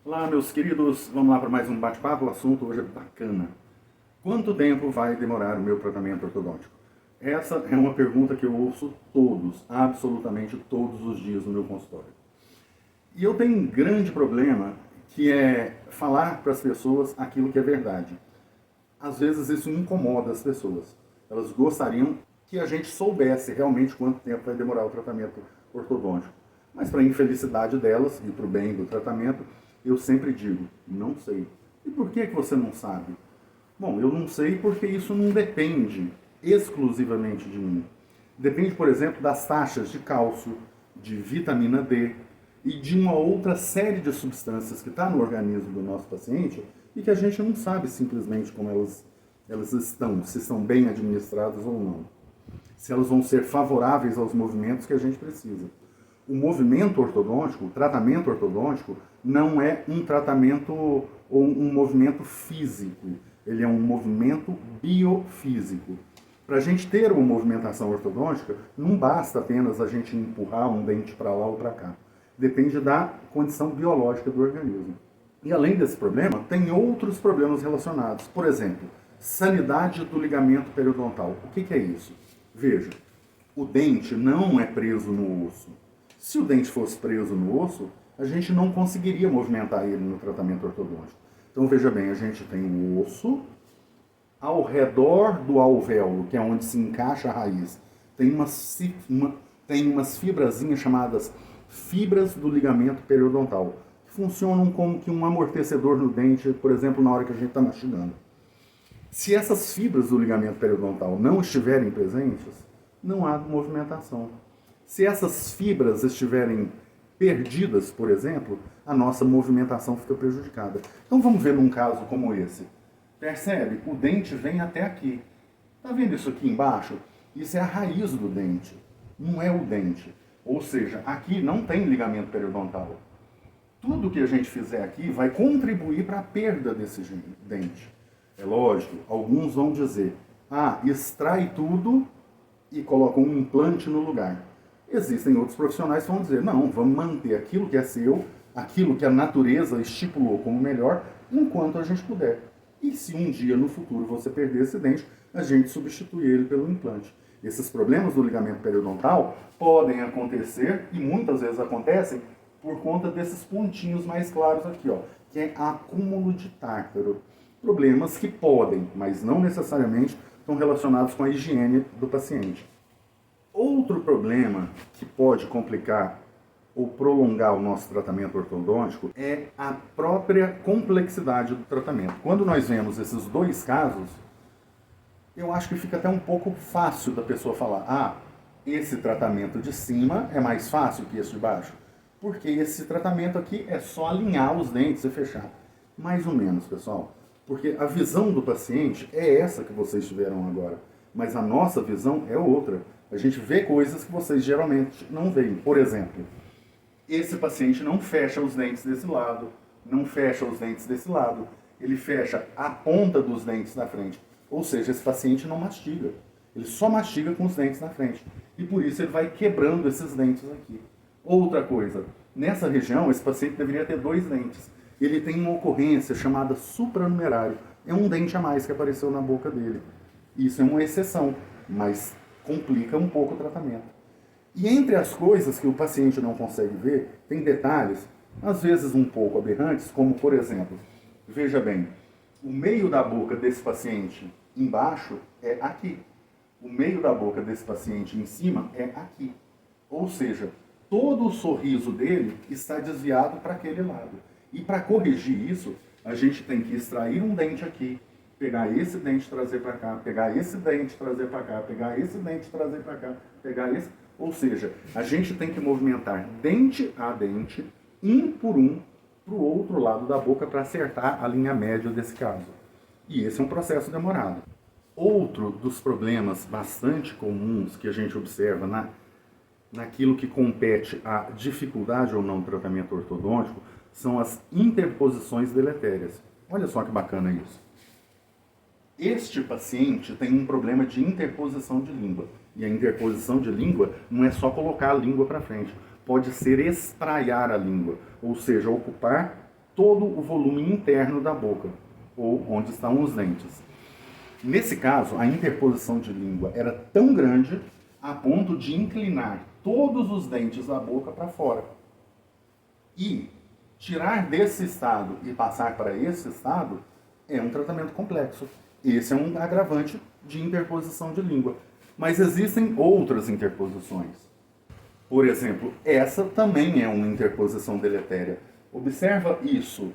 Olá, meus queridos, vamos lá para mais um bate-papo. O assunto hoje é bacana. Quanto tempo vai demorar o meu tratamento ortodôntico? Essa é uma pergunta que eu ouço todos, absolutamente todos os dias no meu consultório. E eu tenho um grande problema que é falar para as pessoas aquilo que é verdade. Às vezes isso incomoda as pessoas. Elas gostariam que a gente soubesse realmente quanto tempo vai demorar o tratamento ortodôntico. Mas para a infelicidade delas e para o bem do tratamento, eu sempre digo, não sei. E por que você não sabe? Bom, eu não sei porque isso não depende exclusivamente de mim. Depende, por exemplo, das taxas de cálcio, de vitamina D e de uma outra série de substâncias que está no organismo do nosso paciente e que a gente não sabe simplesmente como elas estão, se estão bem administradas ou não. Se elas vão ser favoráveis aos movimentos que a gente precisa. O movimento ortodôntico, o tratamento ortodôntico, não é um tratamento ou um movimento físico. Ele é um movimento biofísico. Para a gente ter uma movimentação ortodôntica, não basta apenas a gente empurrar um dente para lá ou para cá. Depende da condição biológica do organismo. E além desse problema, tem outros problemas relacionados. Por exemplo, sanidade do ligamento periodontal. O que é isso? Veja, o dente não é preso no osso. Se o dente fosse preso no osso, a gente não conseguiria movimentar ele no tratamento ortodôntico. Então veja bem, a gente tem o osso, ao redor do alvéolo, que é onde se encaixa a raiz, tem umas fibrazinhas chamadas fibras do ligamento periodontal, que funcionam como que um amortecedor no dente, por exemplo, na hora que a gente está mastigando. Se essas fibras do ligamento periodontal não estiverem presentes, não há movimentação. Se essas fibras estiverem perdidas, por exemplo, a nossa movimentação fica prejudicada. Então vamos ver num caso como esse. Percebe? O dente vem até aqui. Está vendo isso aqui embaixo? Isso é a raiz do dente, não é o dente. Ou seja, aqui não tem ligamento periodontal. Tudo que a gente fizer aqui vai contribuir para a perda desse dente. É lógico, alguns vão dizer, extrai tudo e coloca um implante no lugar. Existem outros profissionais que vão dizer, não, vamos manter aquilo que é seu, aquilo que a natureza estipulou como melhor, enquanto a gente puder. E se um dia no futuro você perder esse dente, a gente substitui ele pelo implante. Esses problemas do ligamento periodontal podem acontecer, e muitas vezes acontecem, por conta desses pontinhos mais claros aqui, ó, que é acúmulo de tártaro. Problemas que podem, mas não necessariamente, estão relacionados com a higiene do paciente. Outro problema que pode complicar ou prolongar o nosso tratamento ortodôntico é a própria complexidade do tratamento. Quando nós vemos esses dois casos, eu acho que fica até um pouco fácil da pessoa falar, esse tratamento de cima é mais fácil que esse de baixo, porque esse tratamento aqui é só alinhar os dentes e fechar. Mais ou menos, pessoal, porque a visão do paciente é essa que vocês tiveram agora, mas a nossa visão é outra. A gente vê coisas que vocês geralmente não veem. Por exemplo, esse paciente não fecha os dentes desse lado, não fecha os dentes desse lado, ele fecha a ponta dos dentes da frente. Ou seja, esse paciente não mastiga, ele só mastiga com os dentes na frente. E por isso ele vai quebrando esses dentes aqui. Outra coisa, nessa região esse paciente deveria ter 2 dentes. Ele tem uma ocorrência chamada supranumerário. É um dente a mais que apareceu na boca dele. Isso é uma exceção, mas complica um pouco o tratamento. E entre as coisas que o paciente não consegue ver, tem detalhes, às vezes um pouco aberrantes, como por exemplo, veja bem, o meio da boca desse paciente embaixo é aqui. O meio da boca desse paciente em cima é aqui. Ou seja, todo o sorriso dele está desviado para aquele lado. E para corrigir isso, a gente tem que extrair um dente aqui, pegar esse dente, trazer para cá, pegar esse dente, trazer para cá, pegar esse dente, trazer para cá, pegar esse... Ou seja, a gente tem que movimentar dente a dente, um por um, para o outro lado da boca para acertar a linha média desse caso. E esse é um processo demorado. Outro dos problemas bastante comuns que a gente observa naquilo que compete à dificuldade ou não do tratamento ortodôntico são as interposições deletérias. Olha só que bacana isso. Este paciente tem um problema de interposição de língua. E a interposição de língua não é só colocar a língua para frente. Pode ser espraiar a língua, ou seja, ocupar todo o volume interno da boca, ou onde estão os dentes. Nesse caso, a interposição de língua era tão grande a ponto de inclinar todos os dentes da boca para fora. E tirar desse estado e passar para esse estado é um tratamento complexo. Esse é um agravante de interposição de língua. Mas existem outras interposições. Por exemplo, essa também é uma interposição deletéria. Observa isso.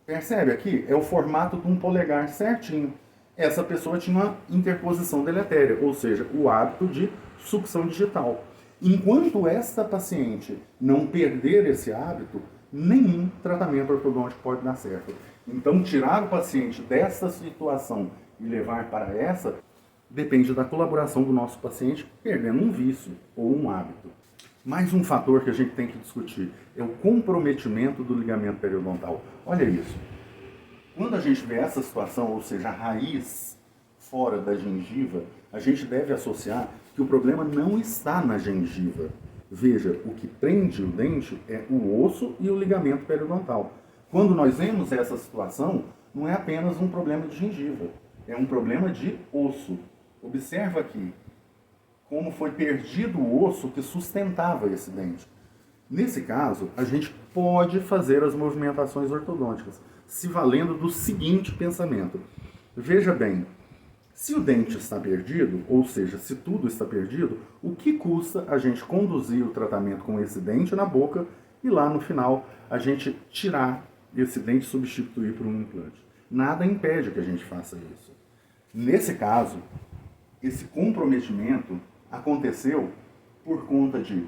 Percebe aqui? É o formato de um polegar certinho. Essa pessoa tinha uma interposição deletéria, ou seja, o hábito de sucção digital. Enquanto esta paciente não perder esse hábito, nenhum tratamento ortodôntico pode dar certo. Então, tirar o paciente dessa situação e levar para essa depende da colaboração do nosso paciente perdendo um vício ou um hábito. Mais um fator que a gente tem que discutir é o comprometimento do ligamento periodontal. Olha isso. Quando a gente vê essa situação, ou seja, a raiz fora da gengiva, a gente deve associar que o problema não está na gengiva. Veja, o que prende o dente é o osso e o ligamento periodontal. Quando nós vemos essa situação, não é apenas um problema de gengiva, é um problema de osso. Observa aqui como foi perdido o osso que sustentava esse dente. Nesse caso, a gente pode fazer as movimentações ortodônticas, se valendo do seguinte pensamento. Veja bem, se o dente está perdido, ou seja, se tudo está perdido, o que custa a gente conduzir o tratamento com esse dente na boca e lá no final a gente tirar esse dente e substituir por um implante? Nada impede que a gente faça isso. Nesse caso, esse comprometimento aconteceu por conta de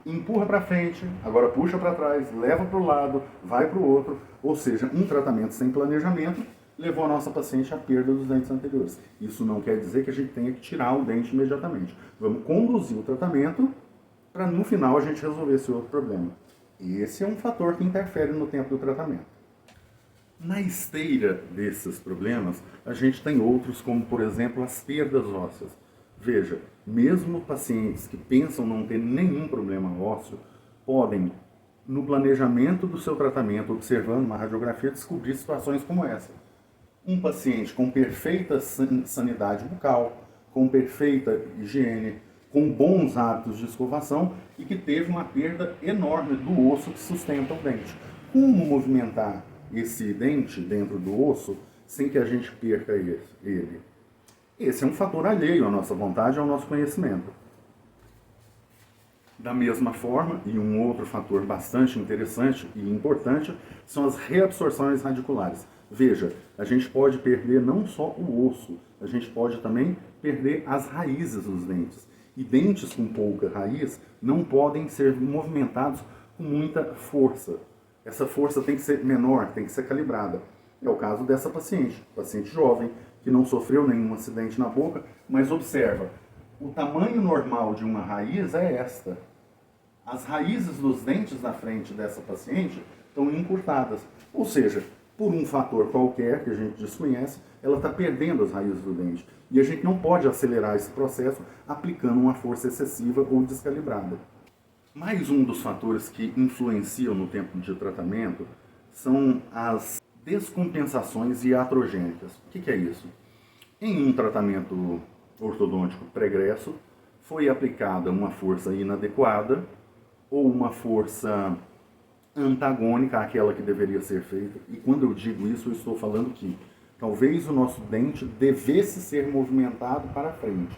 empurra para frente, agora puxa para trás, leva para o lado, vai para o outro, ou seja, um tratamento sem planejamento levou a nossa paciente à perda dos dentes anteriores. Isso não quer dizer que a gente tenha que tirar o dente imediatamente. Vamos conduzir o tratamento para no final a gente resolver esse outro problema. Esse é um fator que interfere no tempo do tratamento. Na esteira desses problemas, a gente tem outros, como por exemplo as perdas ósseas. Veja, mesmo pacientes que pensam não ter nenhum problema ósseo, podem, no planejamento do seu tratamento, observando uma radiografia, descobrir situações como essa. Um paciente com perfeita sanidade bucal, com perfeita higiene, com bons hábitos de escovação e que teve uma perda enorme do osso que sustenta o dente. Como movimentar esse dente dentro do osso sem que a gente perca ele? Esse é um fator alheio à nossa vontade e ao nosso conhecimento. Da mesma forma, e um outro fator bastante interessante e importante, são as reabsorções radiculares. Veja, a gente pode perder não só o osso, a gente pode também perder as raízes dos dentes. E dentes com pouca raiz não podem ser movimentados com muita força. Essa força tem que ser menor, tem que ser calibrada. É o caso dessa paciente jovem, que não sofreu nenhum acidente na boca, mas observa, o tamanho normal de uma raiz é esta. As raízes dos dentes da frente dessa paciente estão encurtadas. Ou seja, por um fator qualquer que a gente desconhece, ela está perdendo as raízes do dente. E a gente não pode acelerar esse processo aplicando uma força excessiva ou descalibrada. Mais um dos fatores que influenciam no tempo de tratamento são as descompensações iatrogênicas. O que é isso? Em um tratamento ortodôntico pregresso, foi aplicada uma força inadequada ou uma força antagônica àquela que deveria ser feita. E quando eu digo isso, eu estou falando que talvez o nosso dente devesse ser movimentado para frente,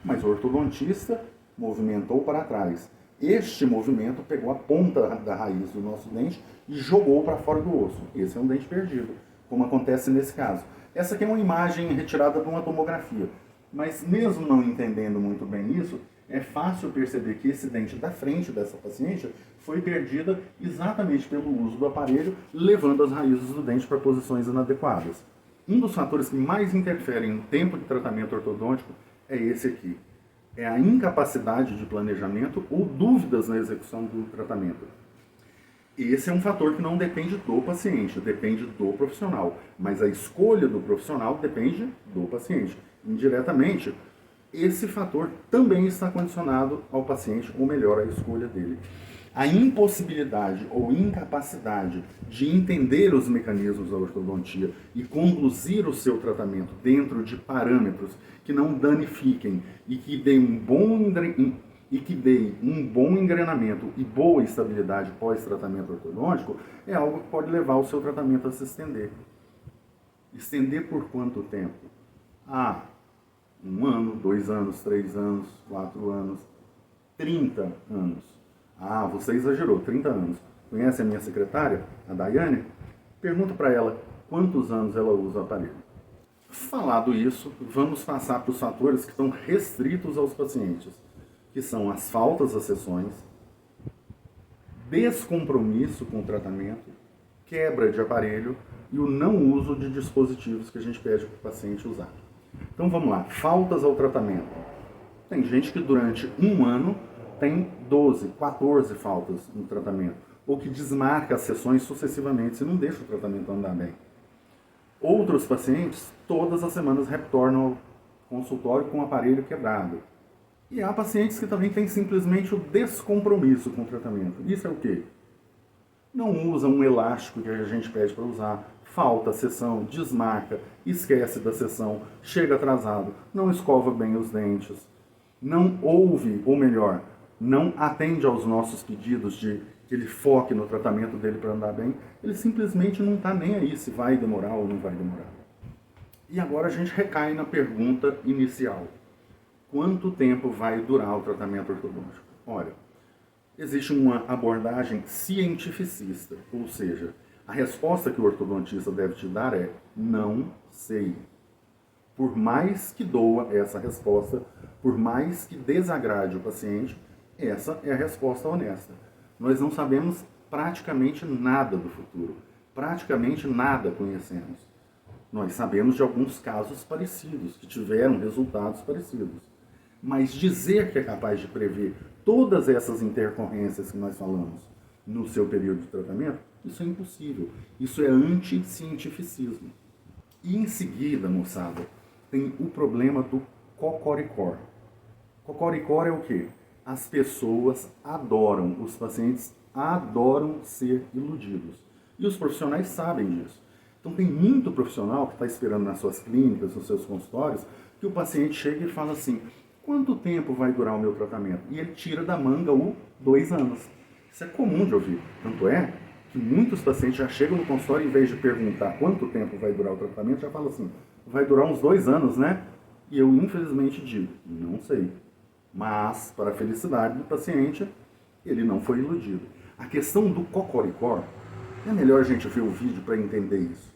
mas o ortodontista movimentou para trás. Este movimento pegou a ponta da raiz do nosso dente e jogou para fora do osso. Esse é um dente perdido, como acontece nesse caso. Essa aqui é uma imagem retirada de uma tomografia, mas mesmo não entendendo muito bem isso, é fácil perceber que esse dente da frente dessa paciente foi perdida exatamente pelo uso do aparelho, levando as raízes do dente para posições inadequadas. Um dos fatores que mais interferem no tempo de tratamento ortodôntico é esse aqui. É a incapacidade de planejamento ou dúvidas na execução do tratamento. Esse é um fator que não depende do paciente, depende do profissional. Mas a escolha do profissional depende do paciente. Indiretamente, esse fator também está condicionado ao paciente, ou melhor, à escolha dele. A impossibilidade ou incapacidade de entender os mecanismos da ortodontia e conduzir o seu tratamento dentro de parâmetros que não danifiquem e que deem um bom engrenamento e boa estabilidade pós-tratamento ortodôntico é algo que pode levar o seu tratamento a se estender. Estender por quanto tempo? 1 ano, 2 anos, 3 anos, 4 anos, 30 anos. Você exagerou, 30 anos. Conhece a minha secretária, a Daiane? Pergunta para ela quantos anos ela usa o aparelho. Falado isso, vamos passar para os fatores que estão restritos aos pacientes, que são as faltas às sessões, descompromisso com o tratamento, quebra de aparelho e o não uso de dispositivos que a gente pede para o paciente usar. Então vamos lá, faltas ao tratamento. Tem gente que durante 1 ano tem 12, 14 faltas no tratamento, ou que desmarca as sessões sucessivamente, se não deixa o tratamento andar bem. Outros pacientes, todas as semanas, retornam ao consultório com o aparelho quebrado. E há pacientes que também têm simplesmente o descompromisso com o tratamento. Isso é o quê? Não usa um elástico que a gente pede para usar, falta a sessão, desmarca, esquece da sessão, chega atrasado, não escova bem os dentes, não ouve, ou melhor, não atende aos nossos pedidos de que ele foque no tratamento dele para andar bem, ele simplesmente não está nem aí se vai demorar ou não vai demorar. E agora a gente recai na pergunta inicial. Quanto tempo vai durar o tratamento ortodôntico? Olha, existe uma abordagem cientificista, ou seja, a resposta que o ortodontista deve te dar é não sei. Por mais que doa essa resposta, por mais que desagrade o paciente, essa é a resposta honesta. Nós não sabemos praticamente nada do futuro, praticamente nada conhecemos. Nós sabemos de alguns casos parecidos, que tiveram resultados parecidos. Mas dizer que é capaz de prever todas essas intercorrências que nós falamos no seu período de tratamento, isso é impossível. Isso é anticientificismo. E em seguida, moçada, tem o problema do cocoricó. Cocoricó é o quê? As pessoas adoram, os pacientes adoram ser iludidos. E os profissionais sabem disso. Então tem muito profissional que está esperando nas suas clínicas, nos seus consultórios, que o paciente chega e fala assim, quanto tempo vai durar o meu tratamento? E ele tira da manga o 2 anos. Isso é comum de ouvir. Tanto é que muitos pacientes já chegam no consultório, em vez de perguntar quanto tempo vai durar o tratamento, já falam assim, vai durar uns 2 anos, né? E eu, infelizmente, digo, não sei. Mas, para a felicidade do paciente, ele não foi iludido. A questão do cocoricó, é melhor a gente ver o vídeo para entender isso.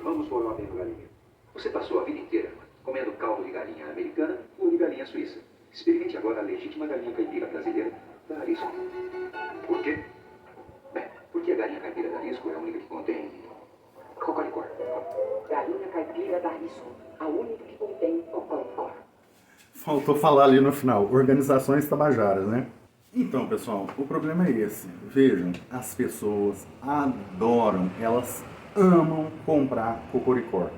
Vamos por ordem do galinha. Você passou a vida inteira comendo caldo de galinha americana ou de galinha suíça. Experimente agora a legítima galinha caipira brasileira da Arisco. Por quê? Bem, porque a galinha caipira da Arisco é a única que contém cocoricó. Galinha caipira da Arisco, a única que contém cocoricó. Faltou falar ali no final, organizações tabajaras, né? Então, pessoal, o problema é esse. Vejam, as pessoas adoram, elas amam comprar cocoricó.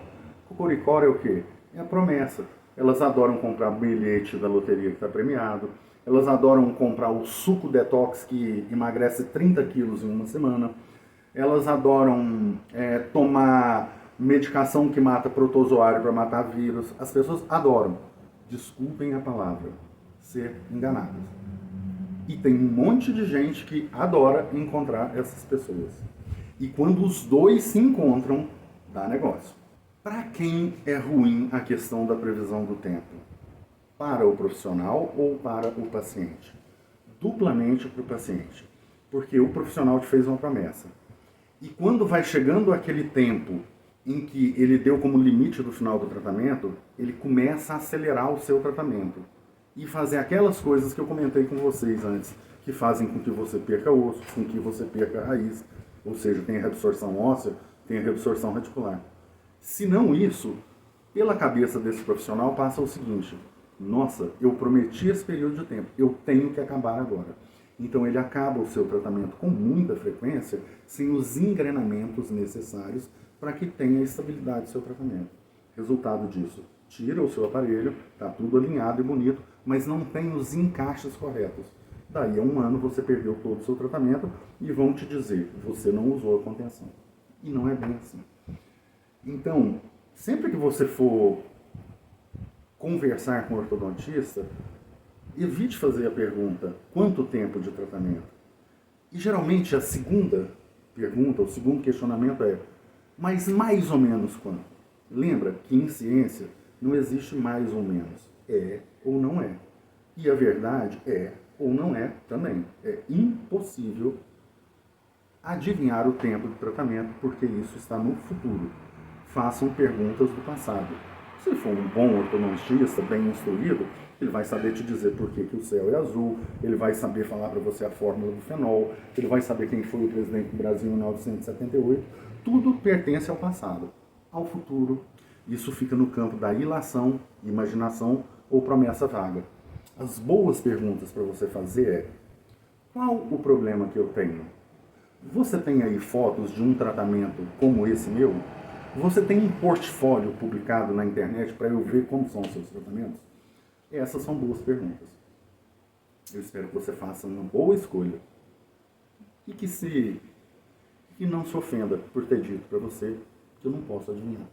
Cocoricó é o quê? É a promessa. Elas adoram comprar bilhete da loteria que está premiado. Elas adoram comprar o suco detox que emagrece 30 quilos em uma semana. Elas adoram tomar medicação que mata protozoário para matar vírus. As pessoas adoram, desculpem a palavra, ser enganadas. E tem um monte de gente que adora encontrar essas pessoas. E quando os dois se encontram, dá negócio. Para quem é ruim a questão da previsão do tempo? Para o profissional ou para o paciente? Duplamente para o paciente. Porque o profissional te fez uma promessa. E quando vai chegando aquele tempo em que ele deu como limite do final do tratamento, ele começa a acelerar o seu tratamento. E fazer aquelas coisas que eu comentei com vocês antes, que fazem com que você perca osso, com que você perca a raiz, ou seja, tem a reabsorção óssea, tem a reabsorção reticular. Se não isso, pela cabeça desse profissional passa o seguinte, nossa, eu prometi esse período de tempo, eu tenho que acabar agora. Então ele acaba o seu tratamento com muita frequência, sem os engrenamentos necessários para que tenha a estabilidade do seu tratamento. Resultado disso, tira o seu aparelho, está tudo alinhado e bonito, mas não tem os encaixes corretos. Daí a 1 ano você perdeu todo o seu tratamento e vão te dizer, você não usou a contenção. E não é bem assim. Então, sempre que você for conversar com o ortodontista, evite fazer a pergunta, quanto tempo de tratamento? E geralmente a segunda pergunta, o segundo questionamento é, mas mais ou menos quanto? Lembra que em ciência não existe mais ou menos, é ou não é. E a verdade é ou não é também. É impossível adivinhar o tempo de tratamento, porque isso está no futuro. Façam perguntas do passado. Se for um bom ortodontista, bem instruído, ele vai saber te dizer por que o céu é azul, ele vai saber falar para você a fórmula do fenol, ele vai saber quem foi o presidente do Brasil em 1978. Tudo pertence ao passado. Ao futuro, isso fica no campo da ilação, imaginação ou promessa vaga. As boas perguntas para você fazer é, qual o problema que eu tenho? Você tem aí fotos de um tratamento como esse meu? Você tem um portfólio publicado na internet para eu ver como são os seus tratamentos? Essas são boas perguntas. Eu espero que você faça uma boa escolha. E que não se ofenda por ter dito para você que eu não posso adivinhar.